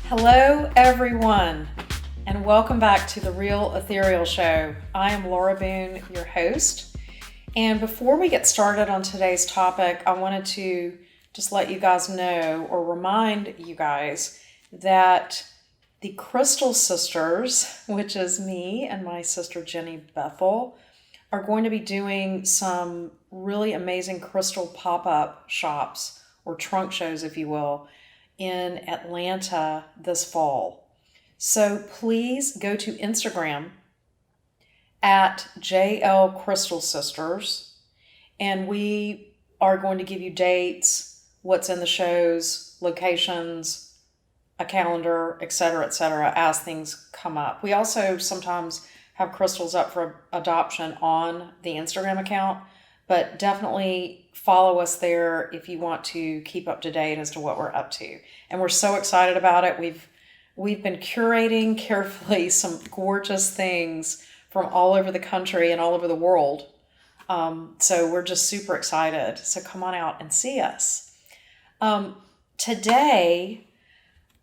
Hello, everyone, and welcome back to the Real Ethereal Show. I am Laura Boone, your host. And before we get started on today's topic, I wanted to just let you guys know or remind you guys that the Crystal Sisters, which is me and my sister Jenny Bethel, are going to be doing some really amazing crystal pop-up shops or trunk shows, if you will, in Atlanta this fall. So please go to Instagram at JL Crystal Sisters, and we are going to give you dates, what's in the shows, locations, a calendar, etc., as things come up. We also sometimes have crystals up for adoption on the Instagram account, but definitely follow us there if you want to keep up to date as to what we're up to. And we're so excited about it. We've been curating carefully some gorgeous things from all over the country and all over the world. So we're just super excited. So come on out and see us. Today,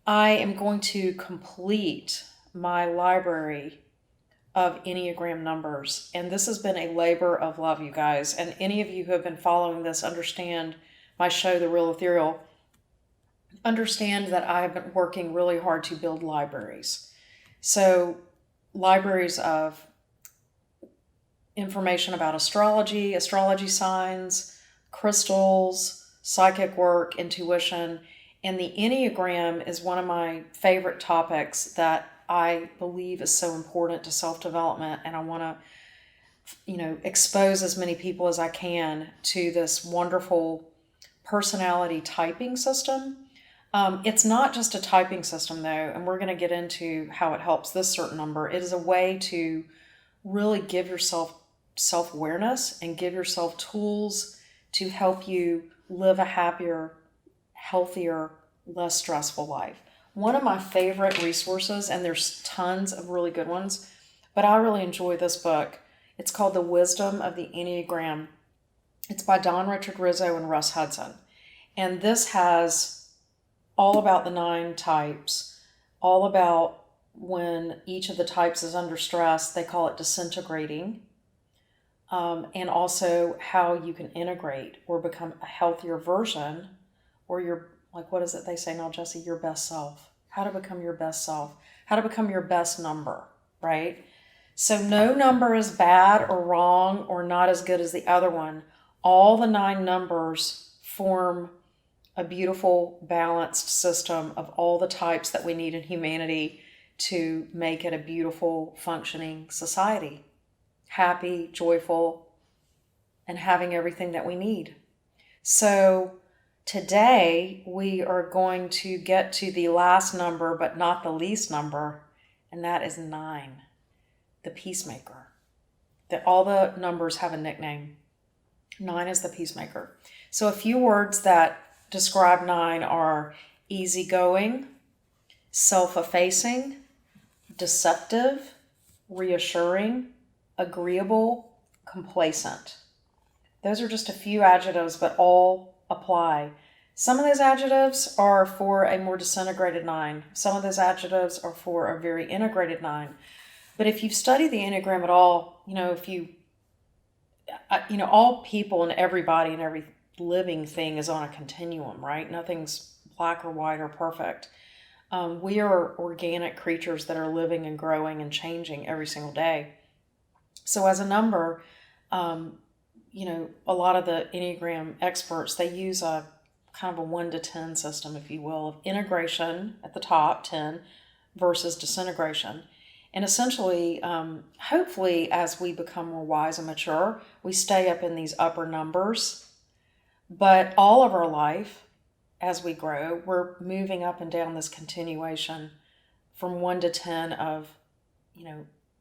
I am going to complete my library of Enneagram numbers. And this has been a labor of love, you guys. And any of you who have been following this understand my show, The Real Ethereal, understand that I have been working really hard to build libraries. So libraries of information about astrology signs, crystals, psychic work, intuition. And the Enneagram is one of my favorite topics that I believe is so important to self-development, and I want to, expose as many people as I can to this wonderful personality typing system. It's not just a typing system, though, and we're going to get into how it helps this certain number. It is a way to really give yourself self-awareness and give yourself tools to help you live a happier, healthier, less stressful life. One of my favorite resources, and there's tons of really good ones, but I really enjoy this book. It's called The Wisdom of the Enneagram. It's by Don Richard Rizzo and Russ Hudson. And this has all about the 9 types, all about when each of the types is under stress. They call it disintegrating. And also how you can integrate or become a healthier version, or your, like, what is it they say now, Jesse? Your best self. How to become your best self. How to become your best number, right? So no number is bad or wrong or not as good as the other one. All the 9 numbers form a beautiful, balanced system of all the types that we need in humanity to make it a beautiful, functioning society. Happy, joyful, and having everything that we need. So today, we are going to get to the last number, but not the least number, and that is 9, the Peacemaker. All the numbers have a nickname. 9 is the Peacemaker. So a few words that describe 9 are easygoing, self-effacing, deceptive, reassuring, agreeable, complacent. Those are just a few adjectives, but all apply. Some of those adjectives are for a more disintegrated 9. Some of those adjectives are for a very integrated 9. But if you've studied the Enneagram at all, all people and everybody and every living thing is on a continuum, right? Nothing's black or white or perfect. We are organic creatures that are living and growing and changing every single day. So as a number, a lot of the Enneagram experts, they use a kind of a 1 to 10 system, if you will, of integration at the top, 10, versus disintegration. And essentially, hopefully, as we become more wise and mature, we stay up in these upper numbers. But all of our life, as we grow, we're moving up and down this continuation from 1 to 10 of,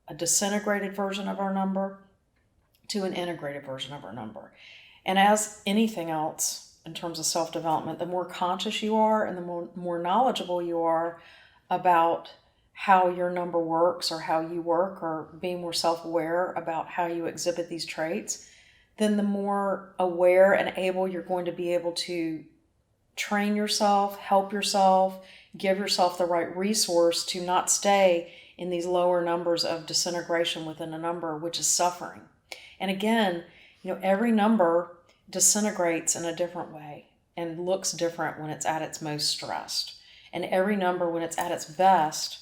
a disintegrated version of our number to an integrated version of our number. And as anything else in terms of self-development, the more conscious you are and the more knowledgeable you are about how your number works or how you work, or being more self-aware about how you exhibit these traits, then the more aware and able you're going to be able to train yourself, help yourself, give yourself the right resource to not stay in these lower numbers of disintegration within a number, which is suffering. And again, every number disintegrates in a different way and looks different when it's at its most stressed. And every number, when it's at its best,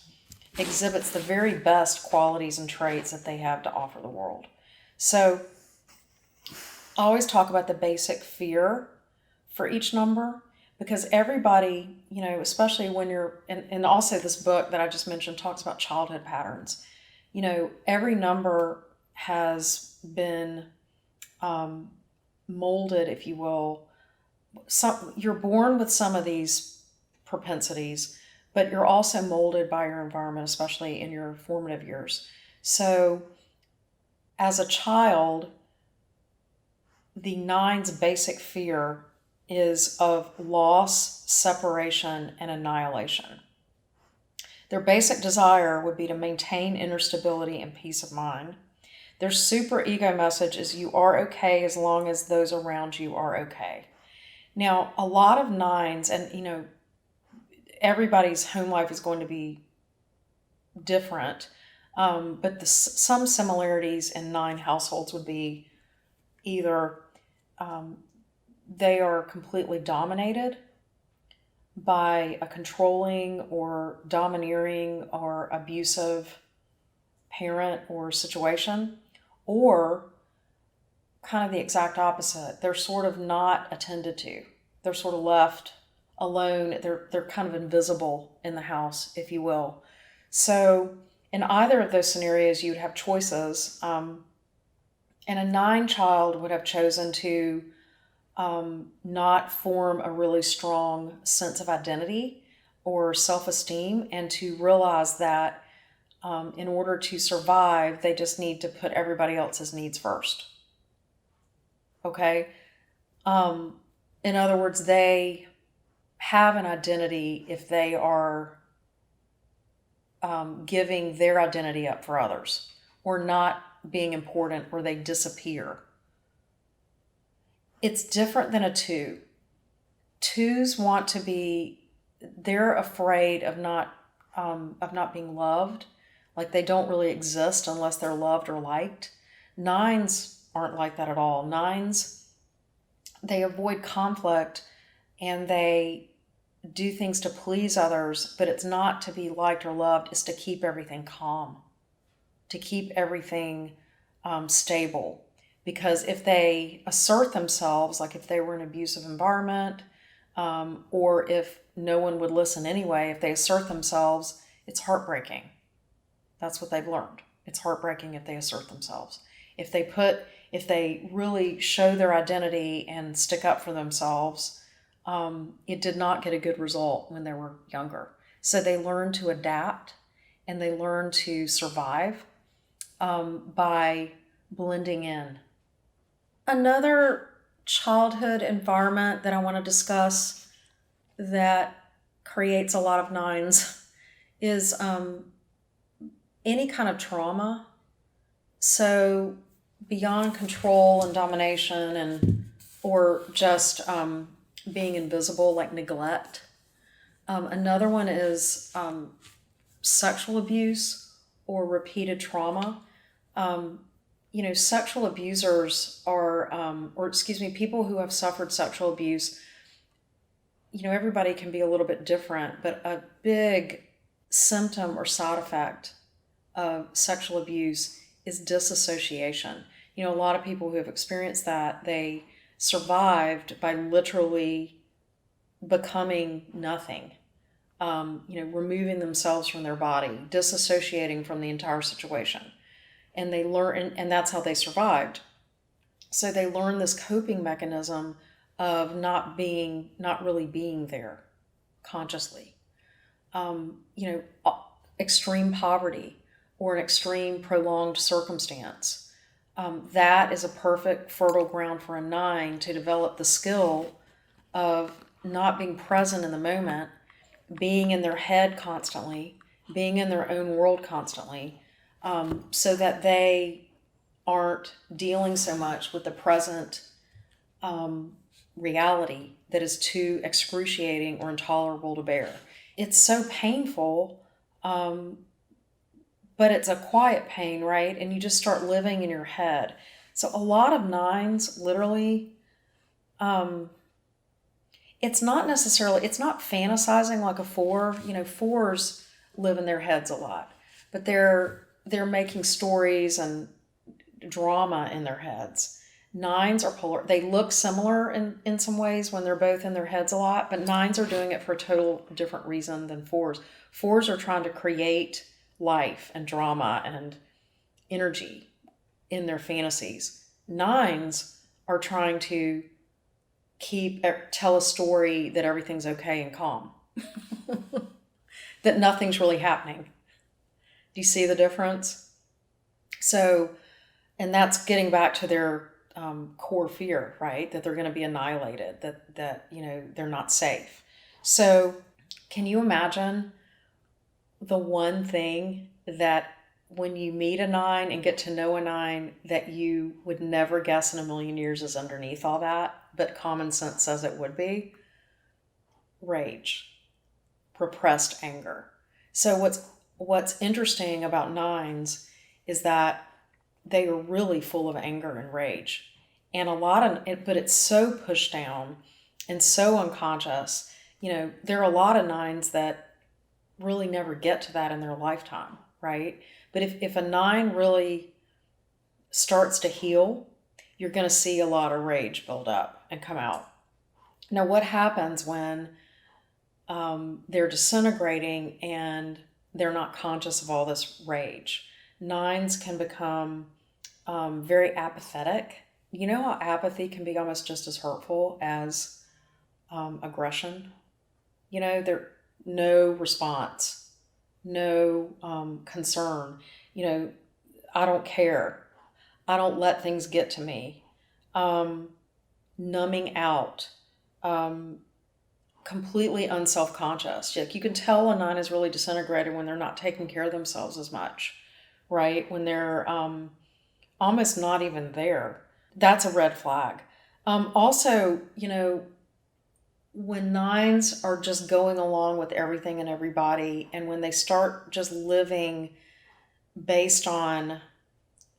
exhibits the very best qualities and traits that they have to offer the world. So I always talk about the basic fear for each number, because everybody, especially when you're, and also this book that I just mentioned talks about childhood patterns. Every number has been molded, if you will. You're born with some of these propensities, but you're also molded by your environment, especially in your formative years. So as a child, the 9's basic fear is of loss, separation, and annihilation. Their basic desire would be to maintain inner stability and peace of mind. Their super ego message is you are okay as long as those around you are okay. Now, a lot of 9's, and everybody's home life is going to be different, but some similarities in 9 households would be either they are completely dominated by a controlling or domineering or abusive parent or situation, or kind of the exact opposite. They're sort of not attended to. They're sort of left alone. They're kind of invisible in the house, if you will. So in either of those scenarios, you'd have choices. And a 9 child would have chosen to not form a really strong sense of identity or self-esteem, and to realize that in order to survive, they just need to put everybody else's needs first. Okay? In other words, they have an identity if they are giving their identity up for others, or not being important, or they disappear. It's different than a 2. 2's want to be, they're afraid of not being loved. Like they don't really exist unless they're loved or liked. 9's aren't like that at all. 9's, they avoid conflict and they do things to please others, but it's not to be liked or loved. It's to keep everything calm, to keep everything stable. Because if they assert themselves, like if they were in an abusive environment, or if no one would listen anyway, if they assert themselves, it's heartbreaking. That's what they've learned. It's heartbreaking if they assert themselves. If they really show their identity and stick up for themselves, it did not get a good result when they were younger. So they learn to adapt and they learn to survive by blending in. Another childhood environment that I want to discuss that creates a lot of 9's is any kind of trauma. So beyond control and domination or just being invisible, like neglect. Another one is sexual abuse or repeated trauma. Sexual abusers are, people who have suffered sexual abuse, everybody can be a little bit different, but a big symptom or side effect of sexual abuse is disassociation. A lot of people who have experienced that, they survived by literally becoming nothing, removing themselves from their body, disassociating from the entire situation. And they learn, and that's how they survived. So they learn this coping mechanism of not really being there consciously. Extreme poverty or an extreme prolonged circumstance. That is a perfect fertile ground for a 9 to develop the skill of not being present in the moment, being in their head constantly, being in their own world constantly, so that they aren't dealing so much with the present reality that is too excruciating or intolerable to bear. It's so painful, but it's a quiet pain, right? And you just start living in your head. So a lot of nines literally, it's not fantasizing like a four. Fours live in their heads a lot, but they're making stories and drama in their heads. Nines are polar. They look similar in some ways when they're both in their heads a lot, but nines are doing it for a total different reason than fours. Fours are trying to create life and drama and energy in their fantasies. Nines are trying to tell a story that everything's okay and calm, that nothing's really happening. Do you see the difference? So, and that's getting back to their core fear, right? That they're going to be annihilated, that they're not safe. So can you imagine the one thing that when you meet a nine and get to know a nine that you would never guess in a million years is underneath all that, but common sense says it would be? Rage, repressed anger. So what's interesting about nines is that they are really full of anger and rage. And but it's so pushed down and so unconscious. There are a lot of nines that really never get to that in their lifetime, right? But if a nine really starts to heal, you're going to see a lot of rage build up and come out. Now, what happens when they're disintegrating and they're not conscious of all this rage? Nines can become very apathetic. You know how apathy can be almost just as hurtful as aggression? There no response, no concern. I don't care. I don't let things get to me. Numbing out. Completely unself-conscious. You can tell a nine is really disintegrated when they're not taking care of themselves as much, right? When they're almost not even there. That's a red flag. Also, when nines are just going along with everything and everybody, and when they start just living based on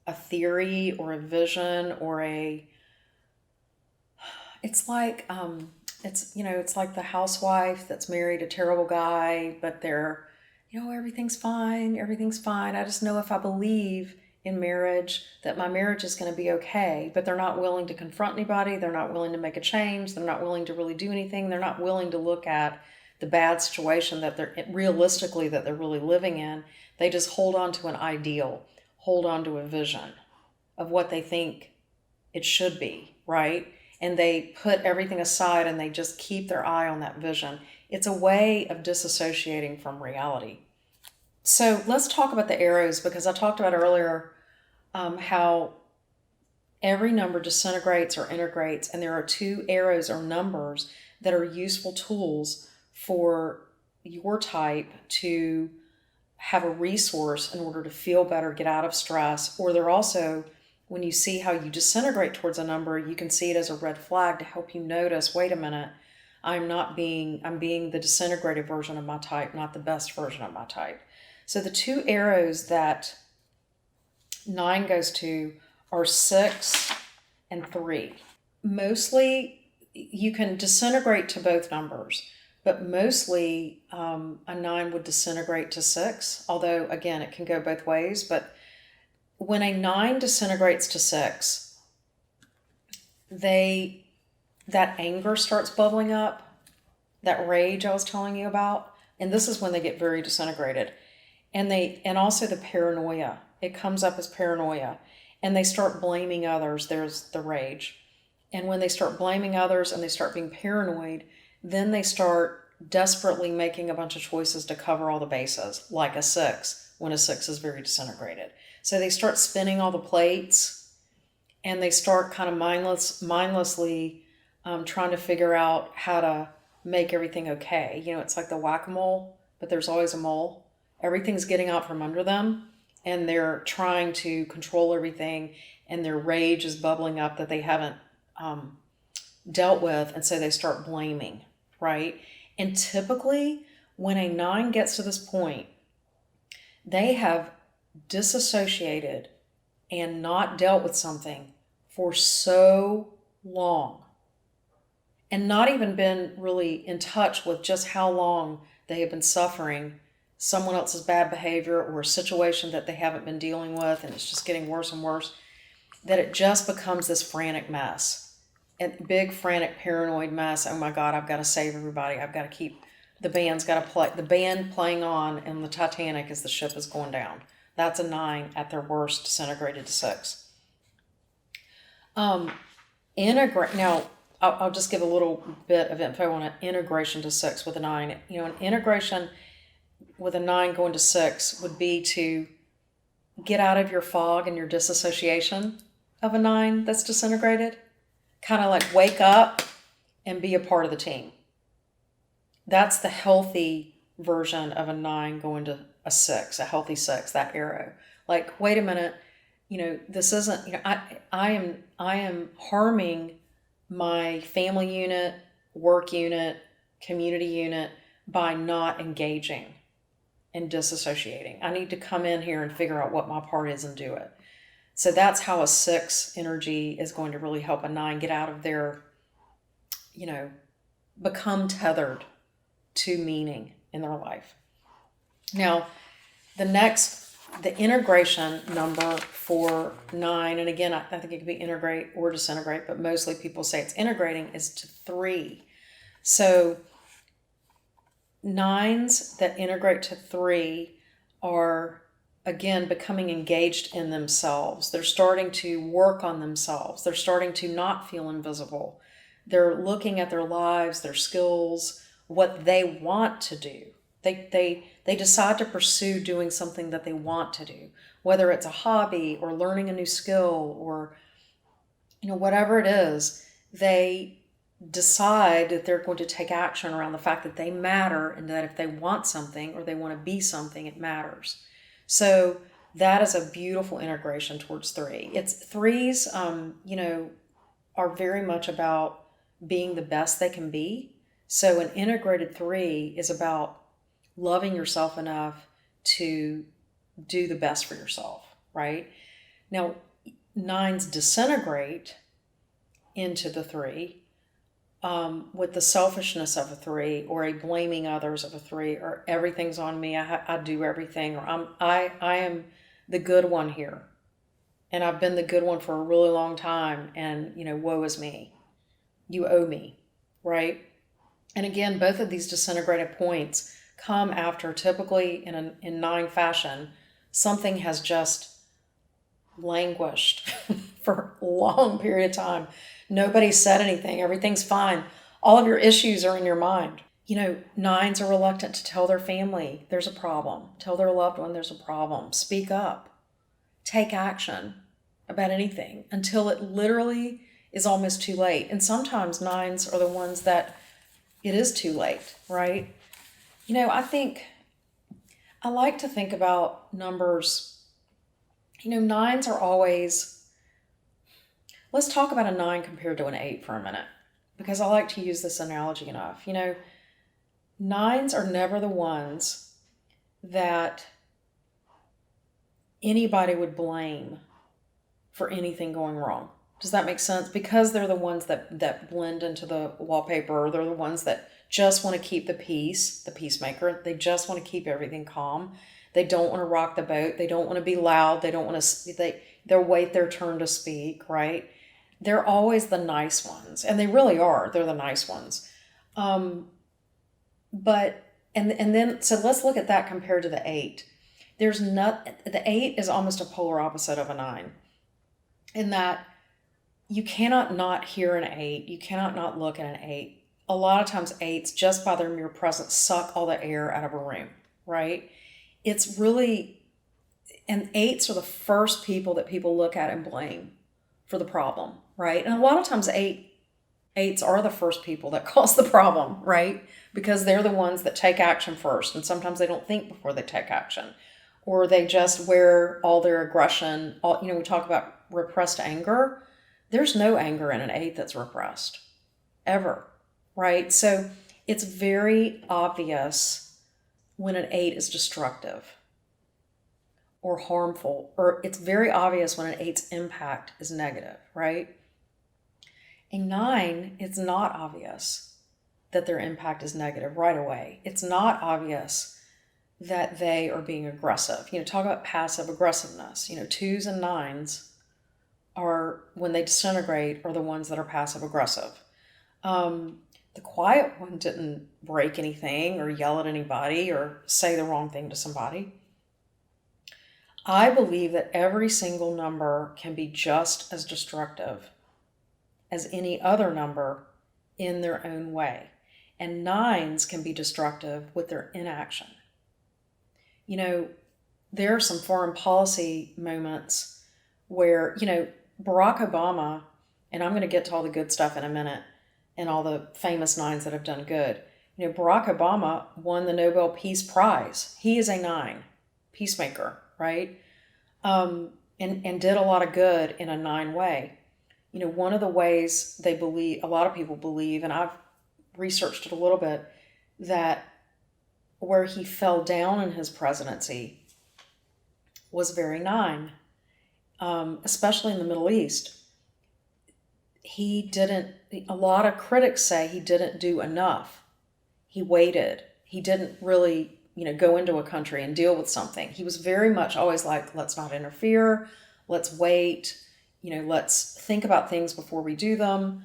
a theory or a vision or it's like it's like the housewife that's married a terrible guy, but they're everything's fine, I just know if I believe in marriage that my marriage is going to be okay, but they're not willing to confront anybody, they're not willing to make a change, they're not willing to really do anything, they're not willing to look at the bad situation that they're realistically that they're really living in. They just hold on to an ideal, hold on to a vision of what they think it should be, right? And they put everything aside and they just keep their eye on that vision. It's a way of disassociating from reality. So let's talk about the arrows, because I talked about earlier how every number disintegrates or integrates, and there are two arrows or numbers that are useful tools for your type to have a resource in order to feel better, get out of stress, or they're also, when you see how you disintegrate towards a number, you can see it as a red flag to help you notice, wait a minute, I'm being the disintegrated version of my type, not the best version of my type. So the two arrows that 9 goes to are 6 and 3. Mostly, you can disintegrate to both numbers, but mostly a 9 would disintegrate to 6, although, again, it can go both ways. But when a 9 disintegrates to 6, that anger starts bubbling up, that rage I was telling you about, and this is when they get very disintegrated. And also the paranoia. It comes up as paranoia. And they start blaming others. There's the rage. And when they start blaming others and they start being paranoid, then they start desperately making a bunch of choices to cover all the bases, like a 6, when a 6 is very disintegrated. So they start spinning all the plates, and they start kind of mindlessly trying to figure out how to make everything okay. It's like the whack-a-mole, but there's always a mole. Everything's getting out from under them, and they're trying to control everything, and their rage is bubbling up that they haven't dealt with, and so they start blaming, right? And typically, when a 9 gets to this point, they have disassociated and not dealt with something for so long, and not even been really in touch with just how long they have been suffering someone else's bad behavior or a situation that they haven't been dealing with, and it's just getting worse and worse, that it just becomes this frantic mess. A big, frantic, paranoid mess. Oh my God, I've got to save everybody. I've got to keep, the band's got to play, the band playing on in the Titanic as the ship is going down. That's a 9 at their worst, disintegrated to 6. Now, I'll just give a little bit of info on an integration to 6 with a 9. You know, an integration with a 9 going to 6 would be to get out of your fog and your disassociation of a 9 that's disintegrated. Kind of like wake up and be a part of the team. That's the healthy version of a 9 going to a 6, a healthy 6, that arrow. Like, wait a minute, you know, this isn't, you know, I am harming my family unit, work unit, community unit by not engaging and disassociating. I need to come in here and figure out what my part is and do it. So that's how a 6 energy is going to really help a 9 get out of their, you know, become tethered to meaning in their life. Now, the integration number for 9, and again, I think it could be integrate or disintegrate, but mostly people say it's integrating, is to 3. So 9s that integrate to 3 are, again, becoming engaged in themselves. They're starting to work on themselves. They're starting to not feel invisible. They're looking at their lives, their skills, what they want to do. They decide to pursue doing something that they want to do, whether it's a hobby or learning a new skill or, you know, whatever it is. They decide that they're going to take action around the fact that they matter, and that if they want something or they want to be something, it matters. So that is a beautiful integration towards 3. It's 3s, you know, are very much about being the best they can be. So an integrated 3 is about loving yourself enough to do the best for yourself, right? Now, 9s disintegrate into the 3 with the selfishness of a 3, or a blaming others of a 3, or everything's on me, I do everything, or I am the good one here, and I've been the good one for a really long time, and, you know, woe is me. You owe me, right? And again, both of these disintegrated points come after, typically in 9 fashion, something has just languished for a long period of time. Nobody said anything. Everything's fine. All of your issues are in your mind. You know, 9s are reluctant to tell their family there's a problem. Tell their loved one there's a problem. Speak up. Take action about anything until it literally is almost too late. And sometimes 9s are the ones that it is too late, right? You know, I like to think about numbers. You know, 9s are always, let's talk about a 9 compared to an 8 for a minute, because I like to use this analogy enough. You know, 9s are never the ones that anybody would blame for anything going wrong. Does that make sense? Because they're the ones that blend into the wallpaper, or they're the ones that just want to keep the peace, the peacemaker. They just want to keep everything calm. They don't want to rock the boat. They don't want to be loud. They don't want to, they'll wait their turn to speak, right? They're always the nice ones, and they really are. They're the nice ones. But then so let's look at that compared to the 8. The 8 is almost a polar opposite of a 9, in that you cannot not hear an 8. You cannot not look at an 8. A lot of times 8s, just by their mere presence, suck all the air out of a room, right? It's really, and 8s are the first people that people look at and blame for the problem, right? And a lot of times 8s are the first people that cause the problem, right? Because they're the ones that take action first, and sometimes they don't think before they take action, or they just wear all their aggression. We talk about repressed anger. There's no anger in an 8 that's repressed. ever, right? So it's very obvious when an 8 is destructive or harmful, or it's very obvious when an 8's impact is negative, right? A 9, it's not obvious that their impact is negative right away. It's not obvious that they are being aggressive. Talk about passive aggressiveness. 2s and 9s are, when they disintegrate, are the ones that are passive aggressive. The quiet one didn't break anything or yell at anybody or say the wrong thing to somebody. I believe that every single number can be just as destructive as any other number in their own way. And 9s can be destructive with their inaction. There are some foreign policy moments where, Barack Obama, and I'm going to get to all the good stuff in a minute, and all the famous 9s that have done good. Barack Obama won the Nobel Peace Prize. He is a 9, Peacemaker, right? And did a lot of good in a 9 way. One of the ways they believe, a lot of people believe, and I've researched it a little bit, that where he fell down in his presidency was very 9, especially in the Middle East. A lot of critics say he didn't do enough. He waited. He didn't really, go into a country and deal with something. He was very much always like, let's not interfere. Let's wait. Let's think about things before we do them,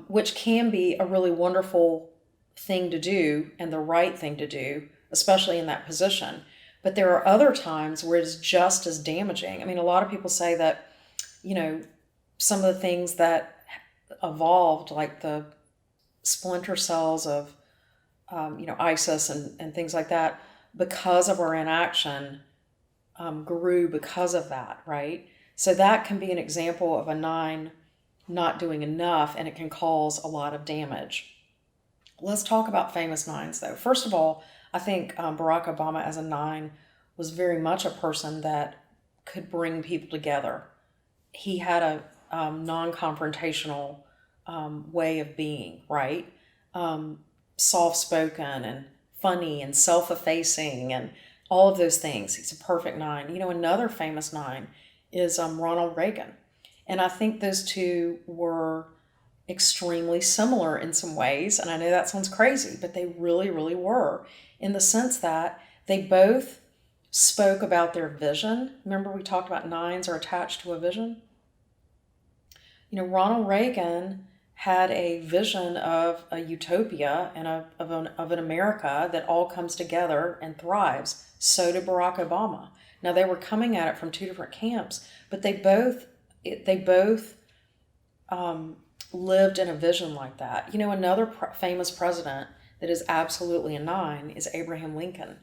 which can be a really wonderful thing to do and the right thing to do, especially in that position. But there are other times where it's just as damaging. A lot of people say that, some of the things that evolved, like the splinter cells of, ISIS and things like that, because of our inaction, grew because of that, right? So that can be an example of a 9 not doing enough, and it can cause a lot of damage. Let's talk about famous 9s, though. First of all, I think Barack Obama as a 9 was very much a person that could bring people together. He had a non-confrontational way of being, right? Soft-spoken and funny and self-effacing and all of those things. He's a perfect 9. Another famous 9 is Ronald Reagan. And I think those two were extremely similar in some ways. And I know that sounds crazy, but they really, really were, in the sense that they both spoke about their vision. Remember, we talked about 9s are attached to a vision? Ronald Reagan had a vision of a utopia and of an America that all comes together and thrives. So did Barack Obama. Now, they were coming at it from two different camps, but they both lived in a vision like that. Another famous president that is absolutely a 9 is Abraham Lincoln.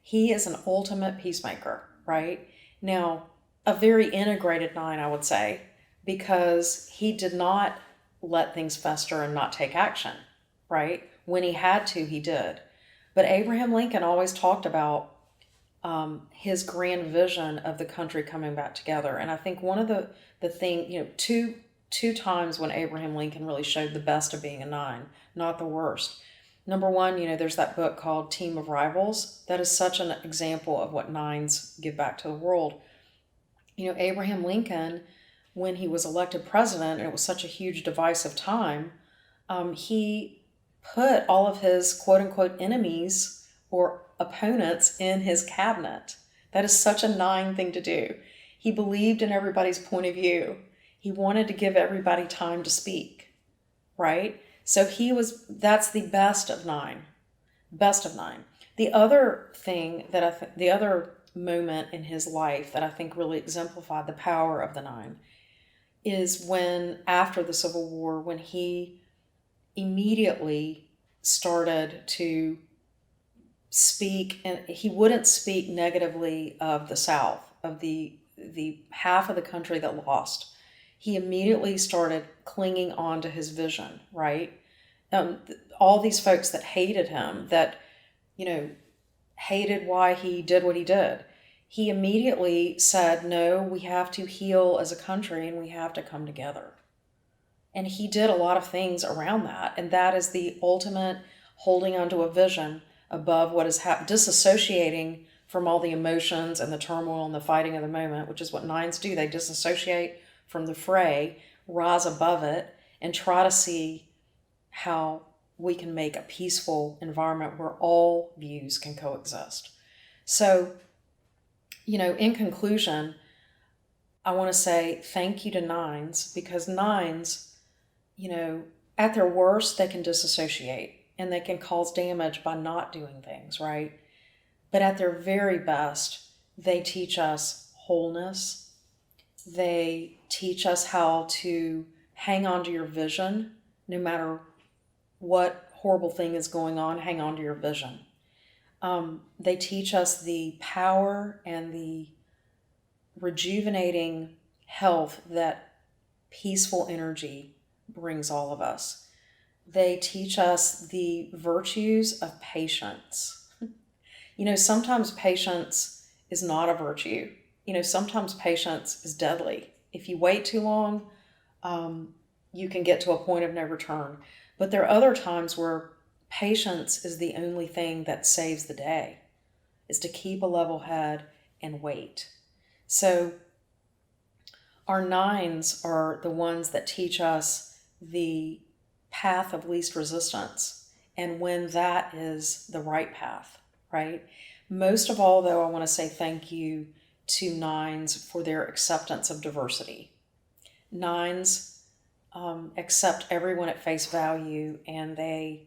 He is an ultimate peacemaker, right? Now, a very integrated 9, I would say, because he did not let things fester and not take action, right? When he had to, he did. But Abraham Lincoln always talked about his grand vision of the country coming back together. And I think one of the thing, two times when Abraham Lincoln really showed the best of being a 9, not the worst. Number one, there's that book called Team of Rivals. That is such an example of what 9s give back to the world. Abraham Lincoln, when he was elected president, and it was such a huge divisive time, he put all of his quote-unquote enemies or opponents in his cabinet. That is such a 9 thing to do. He believed in everybody's point of view. He wanted to give everybody time to speak, right? So that's the best of 9. Best of 9. The other thing that the other moment in his life that I think really exemplified the power of the 9 is when, after the Civil War, when he immediately started to speak, and he wouldn't speak negatively of the South, of the half of the country that lost. He immediately started clinging on to his vision, right? All these folks that hated him, that, hated why he did what he did. He immediately said, no, we have to heal as a country and we have to come together. And he did a lot of things around that. And that is the ultimate holding onto a vision above what is disassociating from all the emotions and the turmoil and the fighting of the moment, which is what nines do. They disassociate from the fray, rise above it, and try to see how we can make a peaceful environment where all views can coexist. So, in conclusion, I want to say thank you to nines, because nines, at their worst, they can disassociate and they can cause damage by not doing things, right? But at their very best, they teach us wholeness. They teach us how to hang on to your vision. No matter what horrible thing is going on, hang on to your vision. They teach us the power and the rejuvenating health that peaceful energy brings all of us. They teach us the virtues of patience. Sometimes patience is not a virtue. Sometimes patience is deadly. If you wait too long, you can get to a point of no return. But there are other times where patience is the only thing that saves the day, is to keep a level head and wait. So our nines are the ones that teach us the path of least resistance, and when that is the right path, right? Most of all, though, I want to say thank you to nines for their acceptance of diversity. Nines accept everyone at face value, and they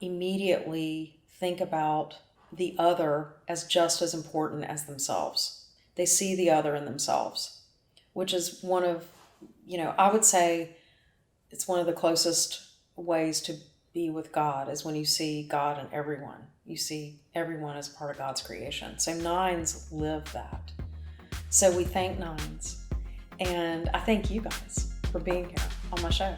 immediately think about the other as just as important as themselves. They see the other in themselves, which is one of, I would say it's one of the closest ways to be with God, is when you see God in everyone. You see everyone as part of God's creation. So nines live that. So we thank nines. And I thank you guys for being here on my show.